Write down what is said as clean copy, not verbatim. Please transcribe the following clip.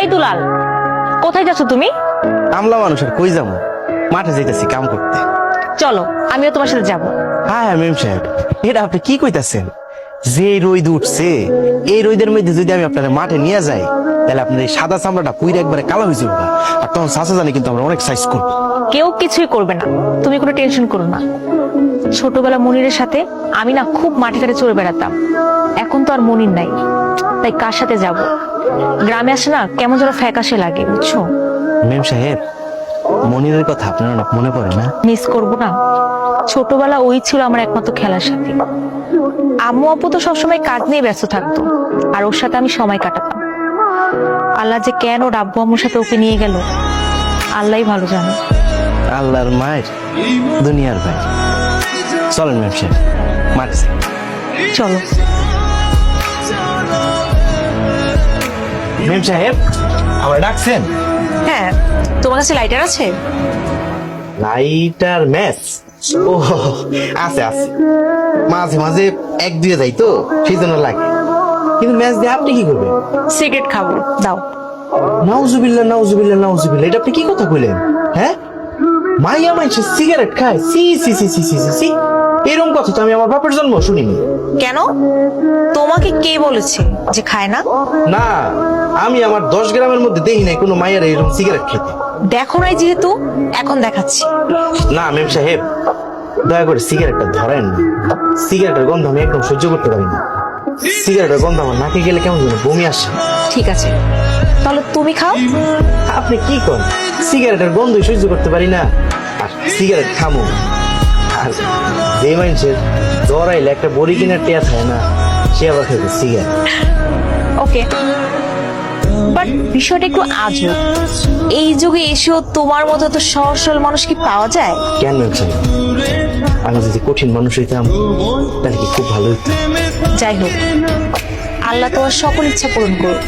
এই দুলাল, কোথায় যাচ্ছ তুমি? কামলা মানুষ আর কই যাবো, মাঠে যাইতেছি কাম করতে। চলো, আমিও তোমার সাথে যাব। হ্যাঁ মেম সাহেব, এটা আপনি কি কইতাছেন? যে রোদ উঠছে, এই রোদের মধ্যে যদি আমি আপনার মাঠে নিয়ে যাই, তাহলে আপনার এই সাদা চামড়াটা পুইরে একবারে কালো হয়ে যাবে, আর তখন চাচা জানি কিন্তু আমরা অনেক সাইজ করবো। কেউ কিছুই করবে না, তুমি কোনো টেনশন করো না। ছোটবেলা মনিরের সাথে আমি না খুব মাঠে ঘাটে চড়ে বেড়াতাম। এখন তো আর মনির নাই, তাই কার সাথে যাব? গ্রামে আসে না কেমন যেন ফ্যাকাশে লাগে, বুঝছো? মেম সাহেব, মনিরের কথা আপনার অনেক মনে পড়ে না? মিস করবো না? ছোটবেলা ওই ছিল আমার একমাত্র খেলার সাথী। আম্মু আপু তো সবসময় কাজ নিয়ে ব্যস্ত থাকতো, আর ওর সাথে আমি সময় কাটাতাম। আল্লাহ যে কেন ওর আব্বু আম্মুর সাথে ওকে নিয়ে গেল, আল্লাহই ভালো জানে। আল্লাহর মায়ের দুনিয়ার ভাই। চলেন মেম সাহেব, মাঠে যাই। চলো। মেম সাহেব, আমার ডাকছেন? হ্যাঁ, তোমার কাছে লাইটার আছে? Lighter match? ও আছে আছে, মাঝে মাঝে এক দুয়ে যাই তো, সেই জন্য লাগে। কিন্তু ম্যাচ দিয়ে আপনি কি করবেন? সিগারেট খাবো, দাও। নাউজুবিল্লাহ নাউজুবিল্লাহ নাউজুবিল্লাহ, এটা আপনি কি কথা কইলেন? হ্যাঁ, মাইয়া মাইছে সিগারেট খায়? সি সি সি সি সি সি, এরকম কথা তো আমি আমার বাপের জন্ম শুনিনি। কেন? তোমাকে কে বলেছে যে খায় না? না, আমি আমার 10 গ্রামের মধ্যে দেখি নাই কোনো মাইয়ার এরকম সিগারেট খেতে। দেখো নাই যেহেতু এখন দেখাচ্ছি। না মেম সাহেব, দয়া করে সিগারেটটা ধরেন না। সিগারেটের গন্ধ আমি একদম সহ্য করতে পারি না। সিগারেটের গন্ধ আমার নাকে গেলে কেমন যেন বমি আসে। ঠিক আছে, তাহলে তুমি খাও। আপনি কি করেন? সিগারেটের গন্ধই সহ্য করতে পারি না, আর সিগারেট খামো? আর যে মানুষের জ্বর আইলে একটা বড়ি কিনার টেয়া থাকে না, সে আবার খাবে সিগারেট। ওকে, বাট বিষয়টা একটু আজব। এই যুগে এসেও তোমার মতো তো সহজ সরল মানুষ কি পাওয়া যায়? কেন মেম সাহেব, আমি যদি কঠিন মানুষ হইতাম তাহলে কি খুব ভালো হইতো? যাই হোক, আল্লাহ তোমার সকল ইচ্ছা পূরণ করুক।